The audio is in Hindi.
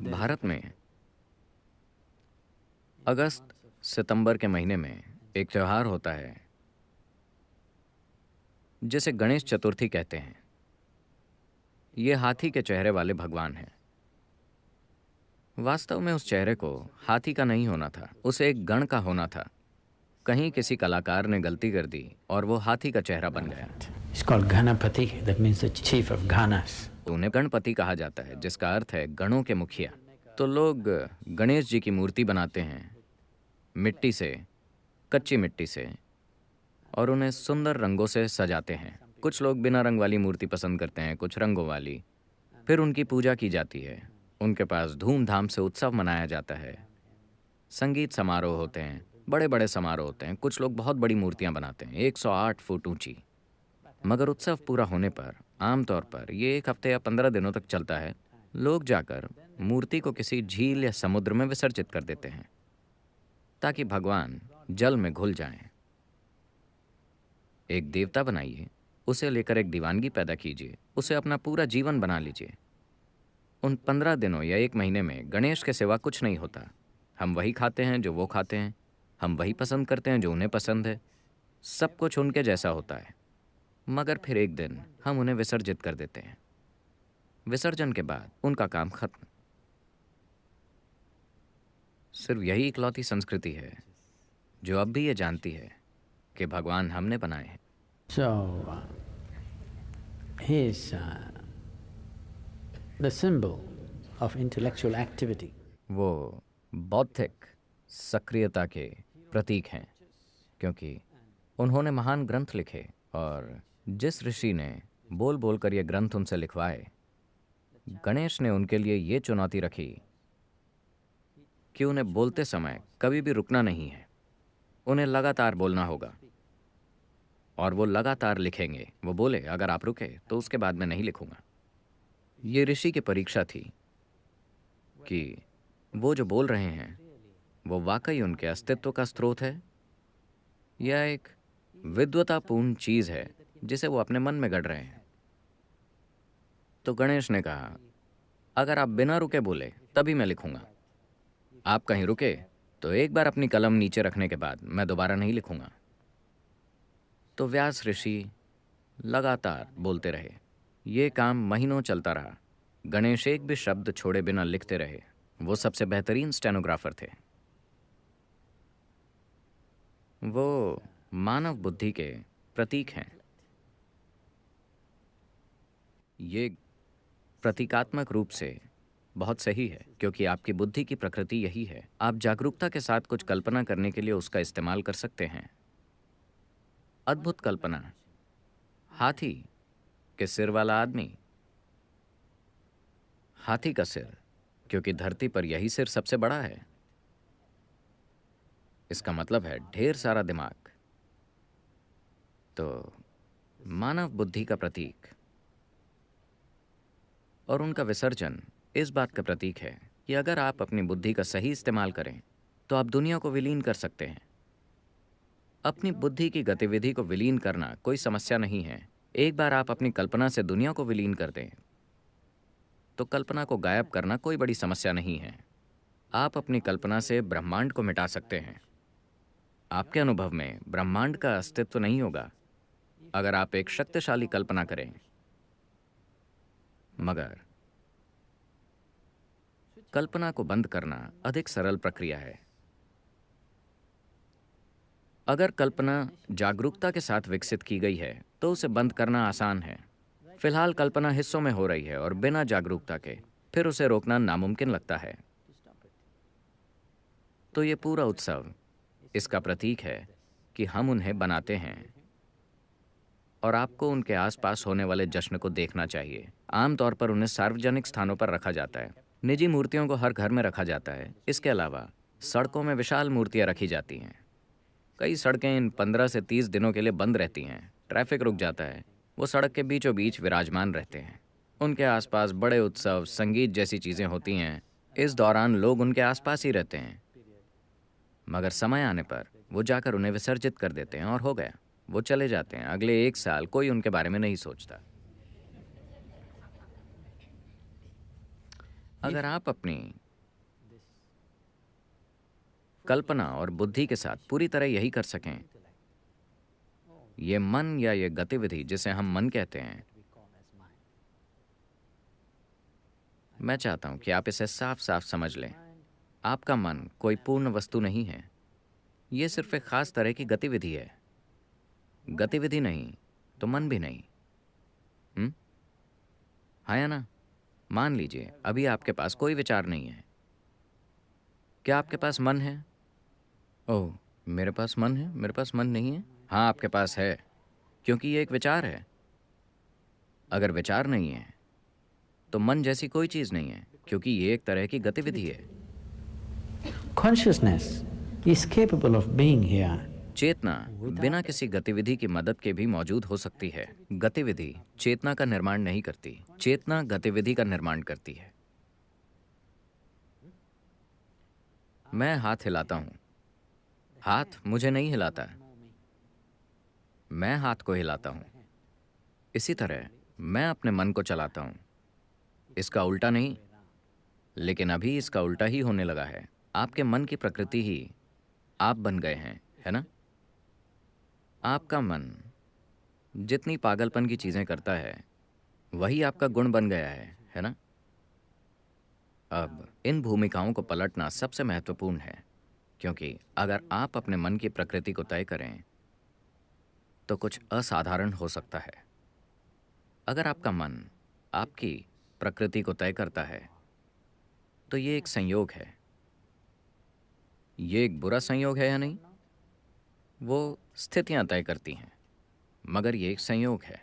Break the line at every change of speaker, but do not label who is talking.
भारत में अगस्त सितंबर के महीने में एक त्यौहार होता है जिसे गणेश चतुर्थी कहते हैं। ये हाथी के चेहरे वाले भगवान हैं। वास्तव में उस चेहरे को हाथी का नहीं होना था, उसे एक गण का होना था। कहीं किसी कलाकार ने गलती कर दी और वो हाथी का चेहरा बन गया।
It's called Ganapati, that means the chief of Ganas.
उन्हें गणपति कहा जाता है, जिसका अर्थ है गणों के मुखिया। तो लोग गणेश जी की मूर्ति बनाते हैं मिट्टी से, कच्ची मिट्टी से, और उन्हें सुंदर रंगों से सजाते हैं। कुछ लोग बिना रंग वाली मूर्ति पसंद करते हैं, कुछ रंगों वाली। फिर उनकी पूजा की जाती है। उनके पास धूमधाम से उत्सव मनाया जाता है। संगीत समारोह होते हैं, बड़े बड़े समारोह होते हैं। कुछ लोग बहुत बड़ी मूर्तियां बनाते हैं, 108 फुट ऊंची। मगर उत्सव पूरा होने पर आमतौर पर ये 1 हफ्ते या 15 दिनों तक चलता है। लोग जाकर मूर्ति को किसी झील या समुद्र में विसर्जित कर देते हैं ताकि भगवान जल में घुल जाएं। एक देवता बनाइए, उसे लेकर एक दीवानगी पैदा कीजिए, उसे अपना पूरा जीवन बना लीजिए। उन 15 दिनों या 1 महीने में गणेश के सिवा कुछ नहीं होता। हम वही खाते हैं जो वो खाते हैं, हम वही पसंद करते हैं जो उन्हें पसंद है। सब कुछ उनके जैसा होता है। मगर फिर एक दिन हम उन्हें विसर्जित कर देते हैं। विसर्जन के बाद उनका काम खत्म। सिर्फ यही इकलौती संस्कृति है जो अब भी ये जानती है कि भगवान हमने बनाए हैं।
So, he is the symbol of intellectual activity.
वो बौद्धिक सक्रियता के प्रतीक हैं, क्योंकि उन्होंने महान ग्रंथ लिखे, और जिस ऋषि ने बोल बोल कर ये ग्रंथ उनसे लिखवाए, गणेश ने उनके लिए ये चुनौती रखी कि उन्हें बोलते समय कभी भी रुकना नहीं है। उन्हें लगातार बोलना होगा और वो लगातार लिखेंगे। वो बोले, अगर आप रुके तो उसके बाद मैं नहीं लिखूंगा। ये ऋषि की परीक्षा थी कि वो जो बोल रहे हैं वो वाकई उनके अस्तित्व का स्रोत है या एक विद्वतापूर्ण चीज है जिसे वो अपने मन में गढ़ रहे हैं। तो गणेश ने कहा, अगर आप बिना रुके बोले तभी मैं लिखूंगा। आप कहीं रुके तो एक बार अपनी कलम नीचे रखने के बाद मैं दोबारा नहीं लिखूंगा। तो व्यास ऋषि लगातार बोलते रहे। ये काम महीनों चलता रहा। गणेश एक भी शब्द छोड़े बिना लिखते रहे। वो सबसे बेहतरीन स्टेनोग्राफर थे। वो मानव बुद्धि के प्रतीक हैं। ये प्रतीकात्मक रूप से बहुत सही है, क्योंकि आपकी बुद्धि की प्रकृति यही है। आप जागरूकता के साथ कुछ कल्पना करने के लिए उसका इस्तेमाल कर सकते हैं। अद्भुत कल्पना, हाथी के सिर वाला आदमी, हाथी का सिर, क्योंकि धरती पर यही सिर सबसे बड़ा है। इसका मतलब है ढेर सारा दिमाग। तो मानव बुद्धि का प्रतीक और उनका विसर्जन इस बात का प्रतीक है कि अगर आप अपनी बुद्धि का सही इस्तेमाल करें तो आप दुनिया को विलीन कर सकते हैं। अपनी बुद्धि की गतिविधि को विलीन करना कोई समस्या नहीं है। एक बार आप अपनी कल्पना से दुनिया को विलीन कर दें तो कल्पना को गायब करना कोई बड़ी समस्या नहीं है। आप अपनी कल्पना से ब्रह्मांड को मिटा सकते हैं। आपके अनुभव में ब्रह्मांड का अस्तित्व नहीं होगा अगर आप एक शक्तिशाली कल्पना करें। मगर कल्पना को बंद करना अधिक सरल प्रक्रिया है। अगर कल्पना जागरूकता के साथ विकसित की गई है तो उसे बंद करना आसान है। फिलहाल कल्पना हिस्सों में हो रही है और बिना जागरूकता के फिर उसे रोकना नामुमकिन लगता है। तो ये पूरा उत्सव इसका प्रतीक है कि हम उन्हें बनाते हैं, और आपको उनके आसपास होने वाले जश्न को देखना चाहिए। आमतौर पर उन्हें सार्वजनिक स्थानों पर रखा जाता है। निजी मूर्तियों को हर घर में रखा जाता है। इसके अलावा सड़कों में विशाल मूर्तियां रखी जाती हैं। कई सड़कें इन 15 से 30 दिनों के लिए बंद रहती हैं। ट्रैफिक रुक जाता है। वो सड़क के बीचों बीच विराजमान रहते हैं। उनके आसपास बड़े उत्सव, संगीत जैसी चीज़ें होती हैं। इस दौरान लोग उनके आसपास ही रहते हैं। मगर समय आने पर वो जाकर उन्हें विसर्जित कर देते हैं और हो गया, वो चले जाते हैं। अगले 1 साल कोई उनके बारे में नहीं सोचता। अगर आप अपनी कल्पना और बुद्धि के साथ पूरी तरह यही कर सकें, ये मन या ये गतिविधि जिसे हम मन कहते हैं, मैं चाहता हूं कि आप इसे साफ साफ समझ लें। आपका मन कोई पूर्ण वस्तु नहीं है, ये सिर्फ एक खास तरह की गतिविधि है। गतिविधि नहीं तो मन भी नहीं। हाँ या ना? मान लीजिए अभी आपके पास कोई विचार नहीं है। क्या आपके पास मन है? ओह, मेरे पास मन है, मेरे पास मन नहीं है। हाँ, आपके पास है, क्योंकि ये एक विचार है। अगर विचार नहीं है तो मन जैसी कोई चीज नहीं है, क्योंकि ये एक तरह की गतिविधि है।
Consciousness is capable of being here.
चेतना बिना किसी गतिविधि की मदद के भी मौजूद हो सकती है। गतिविधि चेतना का निर्माण नहीं करती, चेतना गतिविधि का निर्माण करती है। मैं हाथ हिलाता हूं, हाथ मुझे नहीं हिलाता, मैं हाथ को हिलाता हूं। इसी तरह मैं अपने मन को चलाता हूं, इसका उल्टा नहीं। लेकिन अभी इसका उल्टा ही होने लगा है। आपके मन की प्रकृति ही आप बन गए हैं, है ना? आपका मन जितनी पागलपन की चीजें करता है वही आपका गुण बन गया है ना? अब इन भूमिकाओं को पलटना सबसे महत्वपूर्ण है, क्योंकि अगर आप अपने मन की प्रकृति को तय करें तो कुछ असाधारण हो सकता है। अगर आपका मन आपकी प्रकृति को तय करता है तो ये एक संयोग है। ये एक बुरा संयोग है या नहीं, वो स्थितियां तय करती हैं, मगर ये एक संयोग है।